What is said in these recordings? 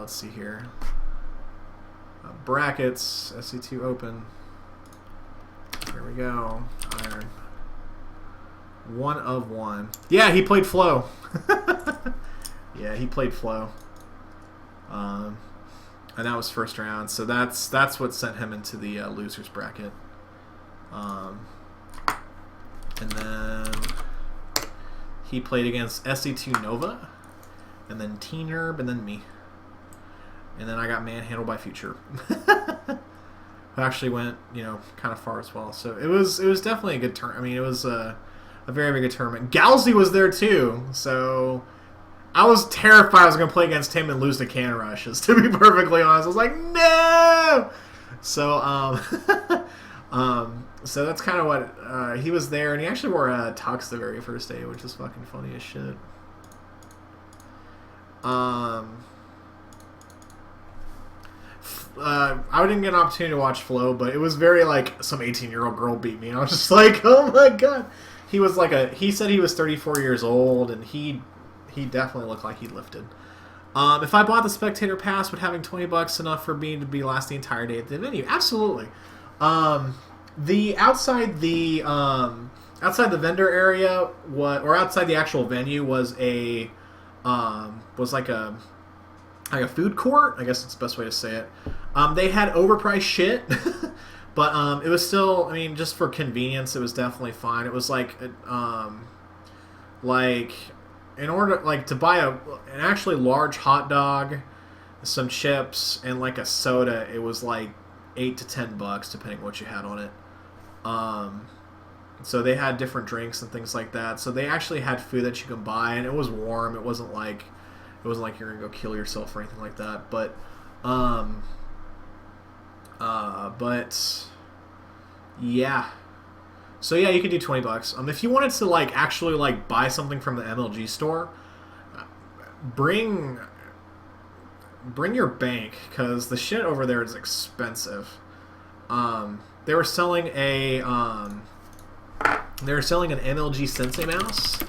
Let's see here. Brackets, SC2 open. Here we go. Iron. 1 of 1. Yeah, he played Flow. Yeah, he played Flow. And that was first round. So that's what sent him into the losers bracket. And then he played against SC2 Nova, and then T-Nerb, and then me. And then I got manhandled by Future. Who actually went, kind of far as well. So it was definitely a good turn. I mean, it was a very, very good tournament. Galsy was there too, so I was terrified I was going to play against him and lose to Cannon Rushes, to be perfectly honest. I was like, no! So, so that's kind of what, he was there, and he actually wore a tux the very first day, which is fucking funny as shit. I didn't get an opportunity to watch Flo, but it was very like some 18-year-old girl beat me, and I was just like, oh my god. He was like he said he was 34 years old, and he definitely looked like he lifted. If I bought the spectator pass, would having $20 enough for me to be last the entire day at the venue? Absolutely. The outside the vendor area or outside the actual venue was like a food court, I guess it's the best way to say it. They had overpriced shit, but it was still, I mean, just for convenience, it was definitely fine. It was like in order to buy an actually large hot dog, some chips, and like a soda, it was like $8 to $10 depending on what you had on it. So they had different drinks and things like that. So they actually had food that you can buy, and it was warm. It wasn't like you're gonna go kill yourself or anything like that. But yeah. So yeah, you could do $20. If you wanted to actually buy something from the MLG store, bring your bank, because the shit over there is expensive. They were selling an MLG Sensei mouse,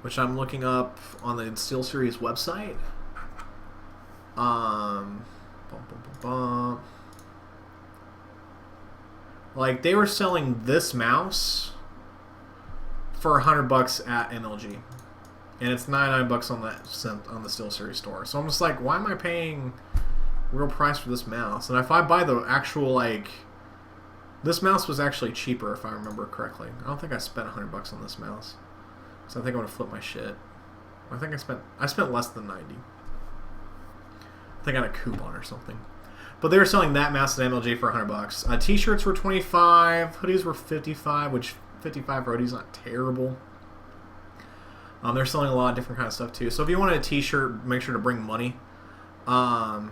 which I'm looking up on the SteelSeries website. They were selling this mouse for $100 at MLG, and it's $99 on the SteelSeries store. So I'm just like, why am I paying real price for this mouse? And if I buy the actual this mouse was actually cheaper if I remember correctly. I don't think I spent $100 on this mouse, so I think I'm gonna flip my shit. I think I spent less than 90. I think I got a coupon or something. But they were selling that mouse at MLG for $100. T-shirts were $25. Hoodies were $55, which $55 for hoodies not terrible. They're selling a lot of different kind of stuff too. So if you wanted a T-shirt, make sure to bring money. I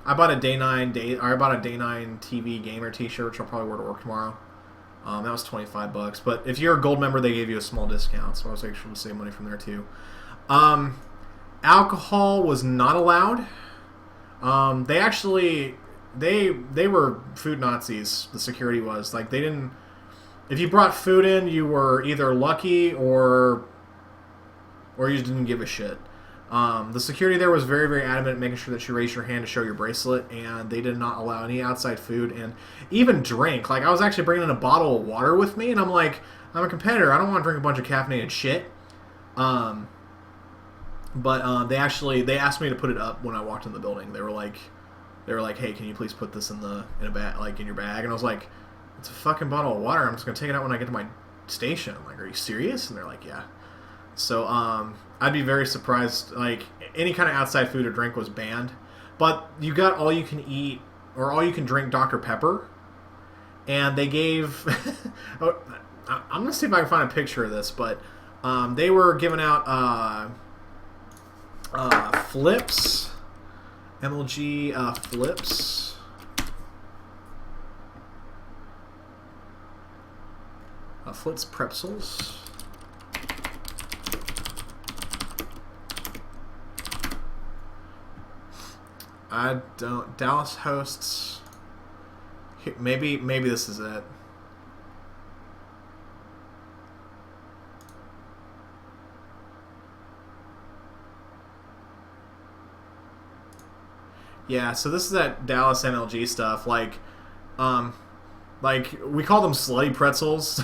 bought a Day 9 TV gamer T-shirt, which I'll probably wear to work tomorrow. That was $25. But if you're a gold member, they gave you a small discount, so I was able to save money from there too. Alcohol was not allowed. They actually they were food Nazis. The security was they didn't. If you brought food in, you were either lucky or you just didn't give a shit. The security there was very, very adamant making sure that you raised your hand to show your bracelet, and they did not allow any outside food and even drink. I was actually bringing in a bottle of water with me, and I'm like, I'm a competitor. I don't want to drink a bunch of caffeinated shit. But they asked me to put it up when I walked in the building. They were like, hey, can you please put this in a bag, in your bag? And I was like, it's a fucking bottle of water. I'm just gonna take it out when I get to my station. I'm like, are you serious? And they're like, yeah. So I'd be very surprised. Any kind of outside food or drink was banned, but you got all you can eat or all you can drink Dr. Pepper, and they gave. I'm gonna see if I can find a picture of this, but they were giving out. Flips, MLG Flips. Flips pretzels. I don't. Dallas hosts. Maybe this is it. Yeah, so this is that Dallas MLG stuff. Like we call them slutty pretzels,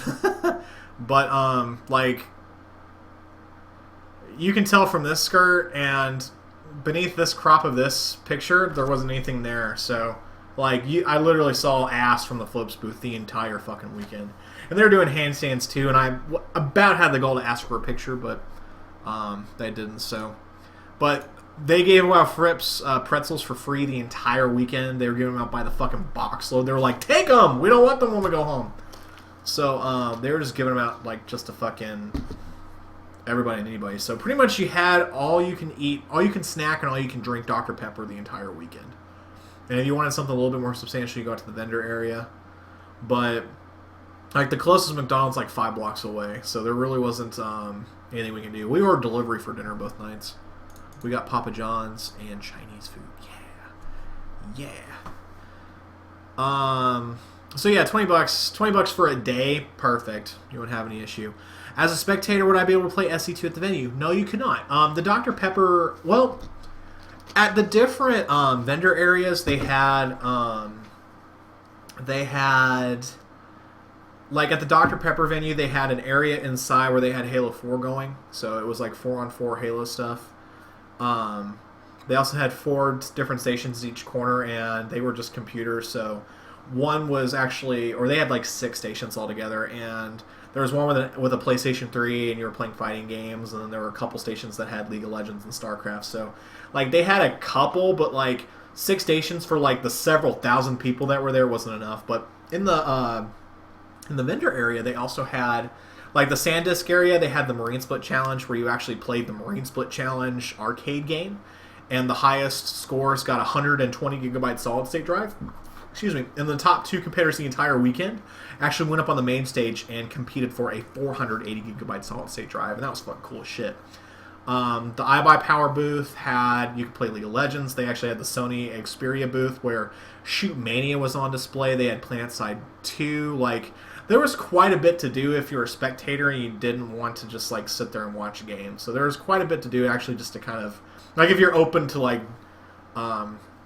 but like you can tell from this skirt and beneath this crop of this picture, there wasn't anything there. So, like, I literally saw ass from the flips booth the entire fucking weekend, and they were doing handstands too. And I about had the goal to ask for a picture, but they didn't. So, but they gave out Frips pretzels for free the entire weekend. They were giving them out by the fucking box load. They were like, "Take them. We don't want them when we go home." So they were just giving them out like just to fucking everybody and anybody. So pretty much you had all you can eat, all you can snack, and all you can drink Dr. Pepper the entire weekend. And if you wanted something a little bit more substantial, you go out to the vendor area. But like the closest McDonald's like 5 blocks away, so there really wasn't anything we can do. We ordered delivery for dinner both nights. We got Papa John's and Chinese food. Yeah. So yeah, $20 for a day, perfect. You won't have any issue. As a spectator, would I be able to play SC2 at the venue? No, you could not. The Dr. Pepper, well, at the different vendor areas, they had, like at the Dr. Pepper venue, they had an area inside where they had Halo 4 going. So it was like 4-on-4 Halo stuff. They also had 4 different stations each corner, and they were just computers. So one was actually, or they had like 6 stations altogether, and there was one with a PlayStation 3, and you were playing fighting games, and then there were a couple stations that had League of Legends and StarCraft. So, like, they had a couple, but like 6 stations for like the several thousand people that were there wasn't enough. But in the vendor area, they also had, like the SanDisk area, they had the Marine Split Challenge, where you actually played the Marine Split Challenge arcade game, and the highest scores got 120 gigabyte solid state drive. Excuse me. And the top 2 competitors the entire weekend actually went up on the main stage and competed for a 480 gigabyte solid state drive, and that was fucking cool as shit. The iBuyPower booth you could play League of Legends. They actually had the Sony Xperia booth where Shoot Mania was on display. They had PlanetSide 2. Like, there was quite a bit to do if you were a spectator and you didn't want to just like sit there and watch a game. So there was quite a bit to do actually, just to kind of like if you're open to like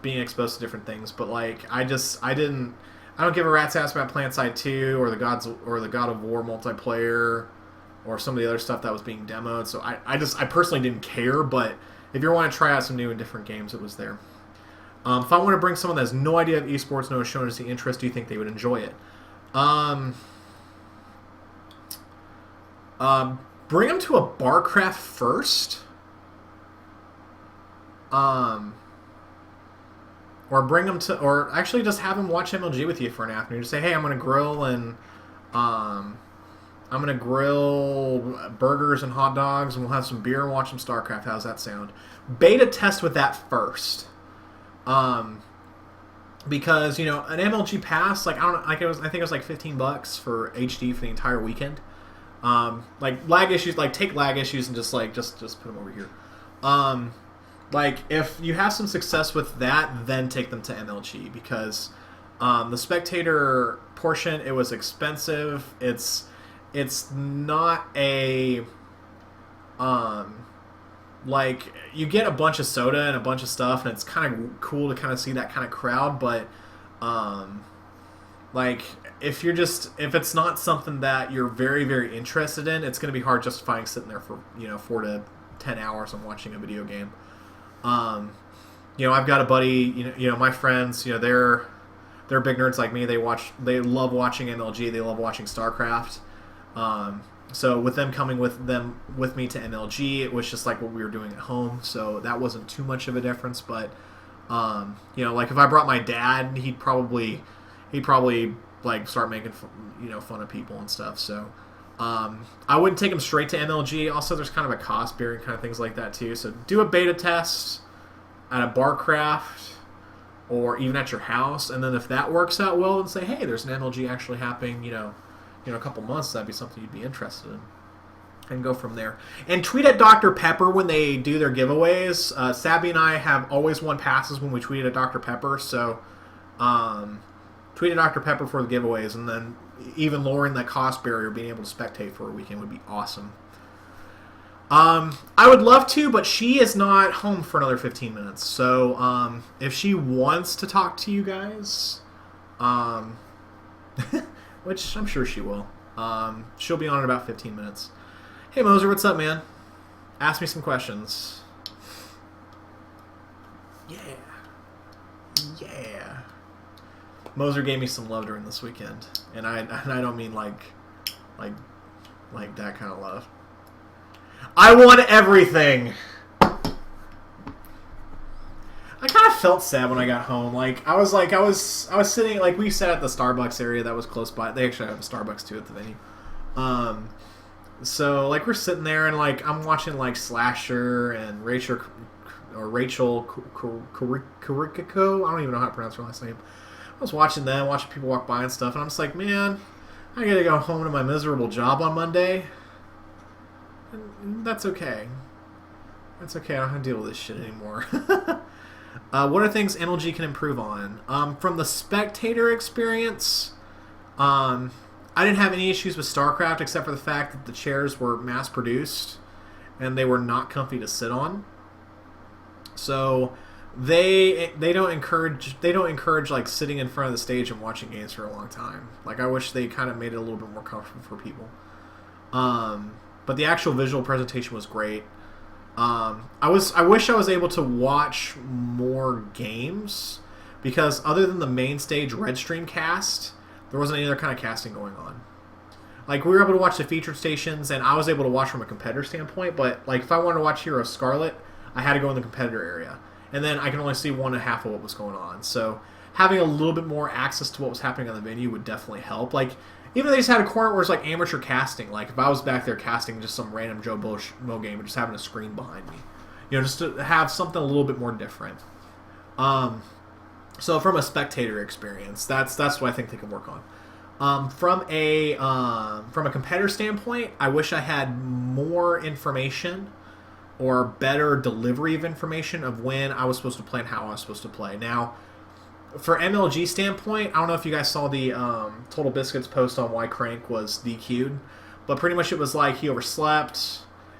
being exposed to different things. But like I don't give a rat's ass about PlanetSide 2 or the God of War multiplayer or some of the other stuff that was being demoed. So I personally didn't care. But if you want to try out some new and different games, it was there. If I want to bring someone that has no idea of esports, no showing us the interest, do you think they would enjoy it? Bring them to a Barcraft first. Or bring them to, or actually just have them watch MLG with you for an afternoon. Just say, hey, I'm going to grill and, I'm going to grill burgers and hot dogs, and we'll have some beer and watch some StarCraft. How's that sound? Beta test with that first. Because, you know, an MLG pass, like, I think it was like $15 for HD for the entire weekend. Like lag issues, like take lag issues and just put them over here. Like if you have some success with that, then take them to MLG, because the spectator portion, it was expensive. It's not a like you get a bunch of soda and a bunch of stuff, and it's kind of cool to kind of see that kind of crowd, but like if it's not something that you're very, very interested in, it's going to be hard justifying sitting there for 4 to 10 hours and watching a video game. I've got a buddy, my friends, they're big nerds like me. They love watching MLG. They love watching StarCraft. So with them coming with me to MLG, it was just like what we were doing at home. So that wasn't too much of a difference. But like if I brought my dad, he'd probably like start making fun of people and stuff. So I wouldn't take him straight to MLG. Also, there's kind of a cost bearing kind of things like that too. So do a beta test at a Barcraft or even at your house, and then if that works out well, then say, hey, there's an MLG actually happening. A couple months, that'd be something you'd be interested in, and go from there. And tweet at Dr. Pepper when they do their giveaways. Sabby and I have always won passes when we tweet at Dr. Pepper. So tweet at Dr. Pepper for the giveaways, and then even lowering that cost barrier, being able to spectate for a weekend would be awesome. I would love to, but she is not home for another 15 minutes. So, if she wants to talk to you guys, which I'm sure she will, she'll be on in about 15 minutes. Hey, Moser, what's up, man? Ask me some questions. Yeah. Yeah. Moser gave me some love during this weekend, and I don't mean like that kind of love. I want everything. I kind of felt sad when I got home. Like I was sitting, like, we sat at the Starbucks area that was close by. They actually have a Starbucks too at the venue. So like we're sitting there and like I'm watching like Slasher and Rachel Carrico. I don't even know how to pronounce her last name. I was watching them, watching people walk by and stuff, and I'm just like, man, I gotta go home to my miserable job on Monday. And that's okay. That's okay. I don't have to deal with this shit anymore. What are things MLG can improve on? From the spectator experience, I didn't have any issues with StarCraft except for the fact that the chairs were mass-produced and they were not comfy to sit on. So they don't encourage like sitting in front of the stage and watching games for a long time. Like I wish they kind of made it a little bit more comfortable for people. But the actual visual presentation was great. I wish I was able to watch more games because other than the main stage red stream cast, there wasn't any other kind of casting going on. Like we were able to watch the featured stations, and I was able to watch from a competitor standpoint. But like if I wanted to watch Hero Scarlet, I had to go in the competitor area, and then I can only see 1.5 of what was going on. So having a little bit more access to what was happening on the venue would definitely help. Like even if they just had a corner where it's like amateur casting, like if I was back there casting just some random Joe Mo game and just having a screen behind me, just to have something a little bit more different. So from a spectator experience, that's what I think they can work on. From a competitor standpoint, I wish I had more information or better delivery of information of when I was supposed to play and how I was supposed to play. Now, for MLG standpoint, I don't know if you guys saw the Total Biscuits post on why Crank was DQ'd, but pretty much it was like he overslept,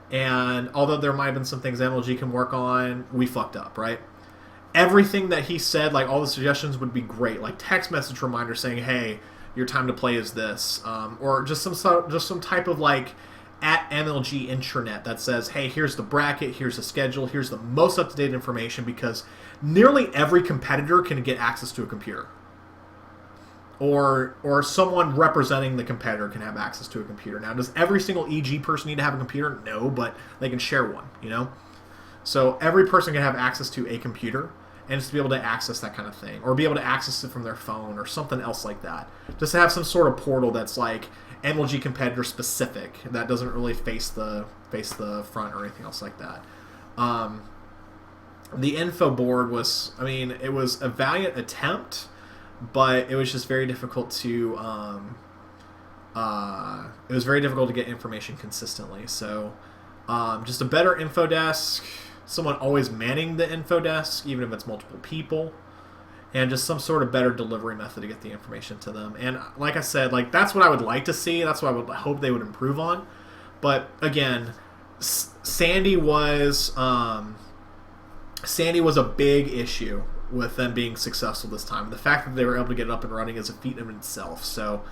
and although there might have been some things MLG can work on, we fucked up, right? Everything that he said, like all the suggestions would be great, like text message reminder saying, "Hey, your time to play is this," or just some type of like at MLG intranet that says, "Hey, here's the bracket, here's the schedule, here's the most up to date information," because nearly every competitor can get access to a computer, or someone representing the competitor can have access to a computer. Now, does every single EG person need to have a computer? No, but they can share one. So every person can have access to a computer. And just to be able to access that kind of thing. Or be able to access it from their phone or something else like that. Just to have some sort of portal that's like MLG competitor specific. That doesn't really face the front or anything else like that. The info board was, it was a valiant attempt. But it was just very difficult to... it was very difficult to get information consistently. So just a better info desk... Someone always manning the info desk, even if it's multiple people, and just some sort of better delivery method to get the information to them. And like I said, like that's what I would like to see. That's what I would hope they would improve on. But again, Sandy was a big issue with them being successful this time. The fact that they were able to get it up and running is a feat in itself. So,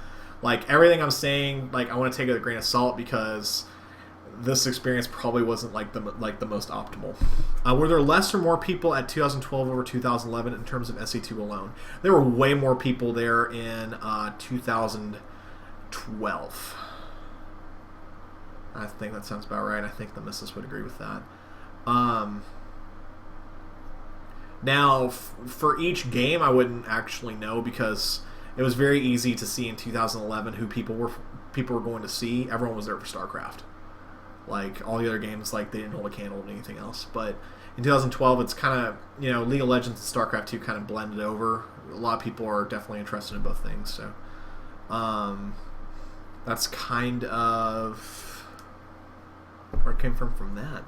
like everything I'm saying, like I want to take it with a grain of salt because this experience probably wasn't like the most optimal. Were there less or more people at 2012 over 2011 in terms of SC2 alone? There were way more people there in 2012. I think that sounds about right. I think the missus would agree with that. Now, for each game, I wouldn't actually know because it was very easy to see in 2011 who people were going to see. Everyone was there for StarCraft. Like, all the other games, like, they didn't hold a candle to anything else. But in 2012, it's kind of, League of Legends and StarCraft 2 kind of blended over. A lot of people are definitely interested in both things. So, that's kind of where it came from that.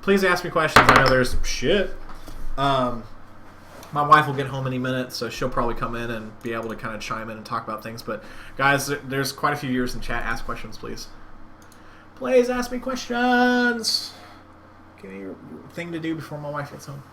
Please ask me questions. I know there's shit. My wife will get home any minute, so she'll probably come in and be able to kind of chime in and talk about things. But, guys, there's quite a few viewers in chat. Ask questions, please. Please ask me questions. Give me your thing to do before my wife gets home.